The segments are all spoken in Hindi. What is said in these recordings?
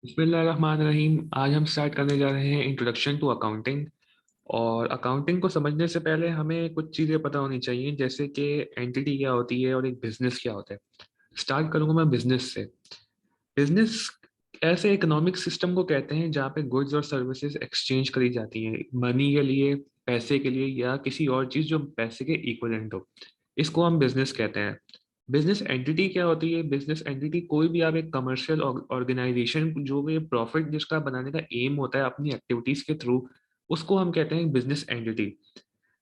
बिस्मिल्लाहिर्रहमानिर्रहीम। आज हम स्टार्ट करने जा रहे हैं इंट्रोडक्शन टू अकाउंटिंग। और अकाउंटिंग को समझने से पहले हमें कुछ चीज़ें पता होनी चाहिए, जैसे कि एंटिटी क्या होती है और एक बिजनेस क्या होता है। स्टार्ट करूंगा मैं बिजनेस से। बिजनेस ऐसे इकोनॉमिक सिस्टम को कहते हैं जहाँ पे गुड्स और सर्विसेज एक्सचेंज करी जाती हैं, मनी के लिए, पैसे के लिए, या किसी और चीज़ जो पैसे के इक्विवेलेंट हो। इसको हम बिजनेस कहते हैं। बिजनेस एंटिटी क्या होती है? बिजनेस एंटिटी कोई भी आप एक कमर्शियल ऑर्गेनाइजेशन जो भी प्रॉफिट जिसका बनाने का एम होता है अपनी एक्टिविटीज के थ्रू, उसको हम कहते हैं बिजनेस एंटिटी।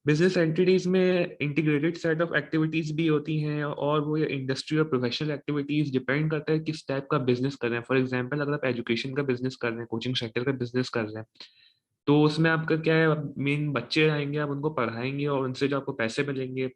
बिजनेस एंटिटीज में इंटीग्रेटेड सेट ऑफ एक्टिविटीज भी होती हैं, और वो ये इंडस्ट्री और प्रोफेशनल एक्टिविटीज डिपेंड करता है किस टाइप का बिजनेस कर रहे हैं। फॉर एग्जांपल, अगर आप एजुकेशन का बिजनेस कर रहे हैं, कोचिंग सेक्टर का बिजनेस कर रहे हैं, तो उसमें आपका क्या है, मेन बच्चे आएंगे, आप उनको पढ़ाएंगे और उनसे जो आपको पैसे मिलेंगे,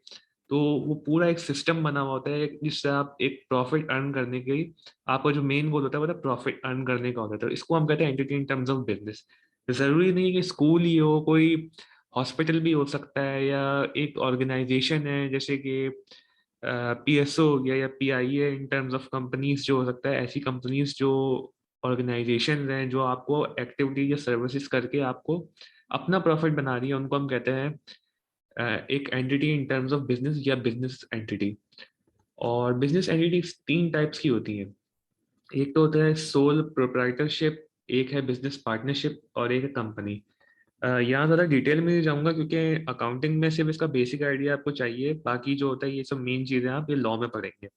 तो वो पूरा एक सिस्टम बना हुआ होता है जिससे आप एक प्रॉफिट अर्न करने के लिए, आपका जो मेन गोल होता है वो प्रॉफिट अर्न करने का होता है। तो इसको हम कहते हैं entity in terms of business. जरूरी नहीं कि स्कूल ही हो, कोई हॉस्पिटल भी हो सकता है, या एक ऑर्गेनाइजेशन है जैसे कि पीएसओ हो गया, या PIA in terms of companies जो हो सकता है। ऐसी कंपनीज जो ऑर्गेनाइजेशन हैं जो आपको एक्टिविटी या सर्विसेज करके आपको अपना प्रॉफिट बना रही है, उनको हम कहते हैं एक entity in terms of business या बिजनेस एंटिटी। और बिजनेस एंटिटी तीन टाइप्स की होती है। एक तो होता है सोल प्रोप्राइटरशिप, एक है बिजनेस पार्टनरशिप, और एक है कंपनी। यहाँ ज़्यादा डिटेल में नहीं जाऊंगा क्योंकि अकाउंटिंग में सिर्फ इसका बेसिक आइडिया आपको चाहिए, बाकी जो होता है ये सब मेन चीज़ें आप ये लॉ में पढ़ेंगे।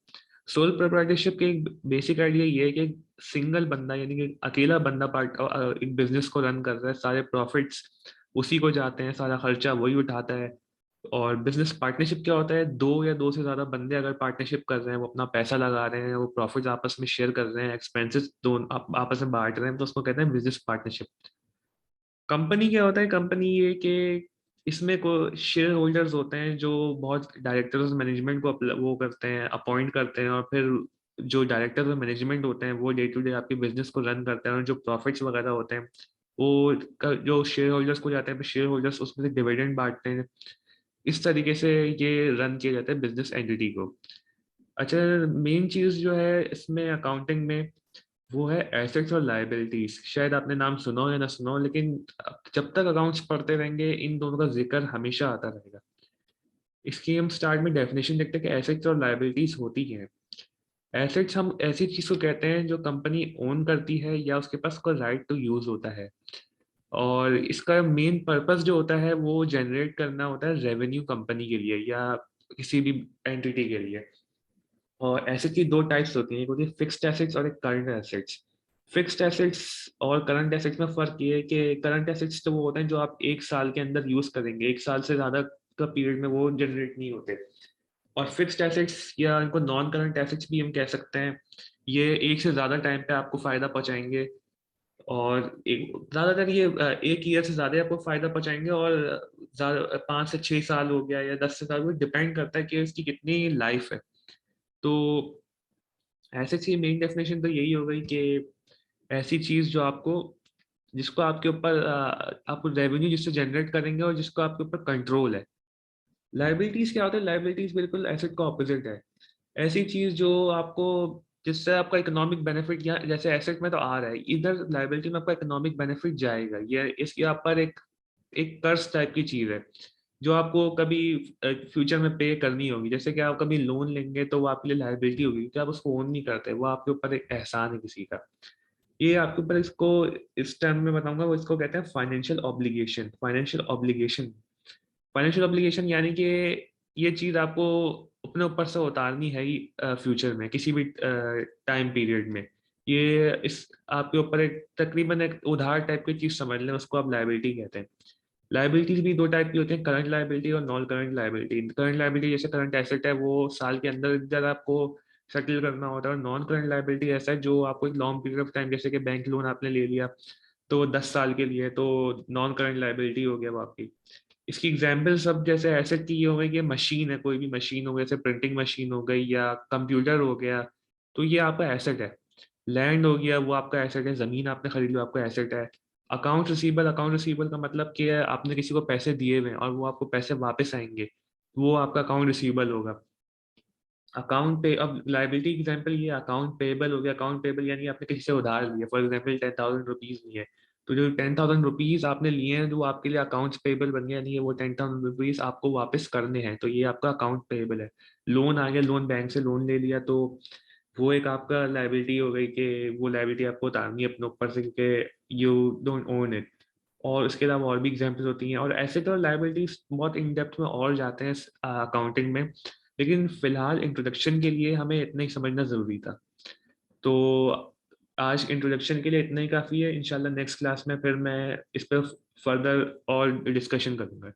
सोल प्रोप्राइटरशिप के एक बेसिक आइडिया ये है कि एक सिंगल बंदा, यानी कि अकेला बंदा एक बिजनेस को रन कर रहा है, सारे प्रॉफिट्स उसी को जाते हैं, सारा खर्चा वही उठाता है। और बिजनेस पार्टनरशिप क्या होता है? दो या दो से ज्यादा बंदे अगर पार्टनरशिप कर रहे हैं, वो अपना पैसा लगा रहे हैं, वो प्रॉफिट्स आपस में शेयर कर रहे हैं, एक्सपेंसेस दोनों आपस में बांट रहे हैं, तो उसको कहते हैं बिजनेस पार्टनरशिप। कंपनी क्या होता है? कंपनी ये कि इसमें को शेयर होल्डर्स होते हैं जो बहुत डायरेक्टर्स मैनेजमेंट को वो करते हैं, अपॉइंट करते हैं, और फिर जो डायरेक्टर्स और मैनेजमेंट होते हैं वो डे टू डे आपके बिजनेस को रन करते हैं, और जो प्रॉफिट्स वगैरह होते हैं वो जो शेयर होल्डर्स को जाते हैं, फिर शेयर होल्डर्स उसमें से डिविडेंड बांटते हैं। इस तरीके से ये रन किया जाता है बिजनेस एंटिटी को। अच्छा, मेन चीज जो है इसमें अकाउंटिंग में, वो है एसेट्स और लायबिलिटीज। शायद आपने नाम सुना हो या ना सुना हो, लेकिन जब तक अकाउंट्स पढ़ते रहेंगे इन दोनों का जिक्र हमेशा आता रहेगा। इसकी हम स्टार्ट में डेफिनेशन देखते हैं कि एसेट्स और लायबिलिटीज होती क्या है। एसेट्स हम ऐसी चीज को कहते हैं जो कंपनी ओन करती है या उसके पास कोई राइट टू यूज होता है, और इसका मेन पर्पस जो होता है वो जनरेट करना होता है रेवेन्यू कंपनी के लिए या किसी भी एंटिटी के लिए। और एसेट की दो टाइप्स होती हैं, एक होती है फिक्स्ड एसेट्स और एक करंट एसेट्स। फिक्स्ड एसेट्स और करंट एसेट्स में फर्क ये है कि करंट एसेट्स तो वो होते हैं जो आप एक साल के अंदर यूज करेंगे, एक साल से ज्यादा का पीरियड में वो जनरेट नहीं होते। और फिक्स्ड एसेट्स या इनको नॉन करंट एसेट्स भी हम कह सकते हैं, ये एक से ज्यादा टाइम पे आपको फायदा पहुंचाएंगे। और एक ज्यादातर ये एक ईयर से ज्यादा आपको फायदा पहुंचाएंगे, और ज्यादा 5 से 6 साल हो गया या 10 से साल, वो डिपेंड करता है कि इसकी कितनी लाइफ है। तो एसेट्स की मेन डेफिनेशन तो यही हो गई कि ऐसी चीज जो आपको, जिसको आपके ऊपर आप रेवेन्यू जिससे जनरेट करेंगे और जिसको आपके ऊपर कंट्रोल है। लाइबिलिटीज क्या होता है? लाइबिलिटीज बिल्कुल एसेट का ऑपोजिट है। ऐसी चीज जो आपको, जिससे आपका इकोनॉमिक बेनिफिट, या जैसे एसेट में तो आ रहा है, इधर लाइबिलिटी में आपका इकोनॉमिक बेनिफिट जाएगा। ये इसकी आप पर एक एक कर्ज टाइप की चीज है जो आपको कभी फ्यूचर में पे करनी होगी। जैसे कि आप कभी लोन लेंगे तो वो आपके लिए लाइबिलिटी होगी क्योंकि आप उसको ओन नहीं करते, वो आपके ऊपर एक एहसान है किसी का। ये आपके ऊपर, इसको इस टर्म में बताऊंगा, वो इसको कहते हैं financial obligation. Financial obligation, financial obligation यानी कि ये चीज आपको अपने ऊपर से उतारनी है ही फ्यूचर में किसी भी टाइम पीरियड में। ये इस आपके ऊपर एक तकरीबन एक उधार टाइप की चीज समझ लें, उसको आप लाइबिलिटी कहते हैं। लाइबिलिटीज भी दो टाइप की होती हैं, करंट लाइबिलिटी और non current liability. Current liability जैसे करंट एसेट है, वो साल के अंदर अंदर आपको सेटल करना होता है। और नॉन करंट लाइबिलिटी ऐसा है जो आपको एक लॉन्ग पीरियड ऑफ टाइम, जैसे कि बैंक लोन आपने ले लिया तो 10 साल के लिए, तो नॉन करंट लाइबिलिटी हो गया वो आपकी। इसकी एग्जाम्पल सब जैसे एसेट की ये हो गई कि मशीन है, कोई भी मशीन हो गई, जैसे प्रिंटिंग मशीन हो गई या कंप्यूटर हो गया, तो ये आपका एसेट है। लैंड हो गया, वो आपका एसेट है। जमीन आपने खरीद ली, आपका एसेट है। अकाउंट रिसीवेबल का मतलब कि आपने किसी को पैसे दिए हुए हैं और वो आपको पैसे वापस आएंगे, वो आपका अकाउंट रिसीवेबल होगा। अकाउंट पे अब लाइबिलिटी एग्जांपल ये अकाउंट पेबल हो गया। अकाउंट पेबल यानी आपने किसी से उधार लिया, फॉर एग्जांपल 10,000 रुपीज लिए, तो जो 10,000 रुपीज आपने लिए हैं, जो आपके लिए अकाउंट्स पेबल बन गया, नहीं है वो 10,000 रुपीज आपको वापस करने हैं, तो ये आपका अकाउंट पेबल है। लोन आ गया, लोन बैंक से लोन ले लिया, तो वो एक आपका लाइबिलिटी हो गई कि वो लाइबिलिटी आपको उतारनी है अपने ऊपर से, क्योंकि यू डोंट ओन इट। और इसके अलावा और भी एग्जाम्पल्स होती हैं, और ऐसे तो लाइबिलिटीज बहुत इन डेप्थ में और जाते हैं अकाउंटिंग में, लेकिन फिलहाल इंट्रोडक्शन के लिए हमें इतना ही समझना ज़रूरी था। तो आज इंट्रोडक्शन के लिए इतना ही काफ़ी है। इंशाल्लाह नेक्स्ट क्लास में फिर मैं इस पर फर्दर और डिस्कशन करूँगा।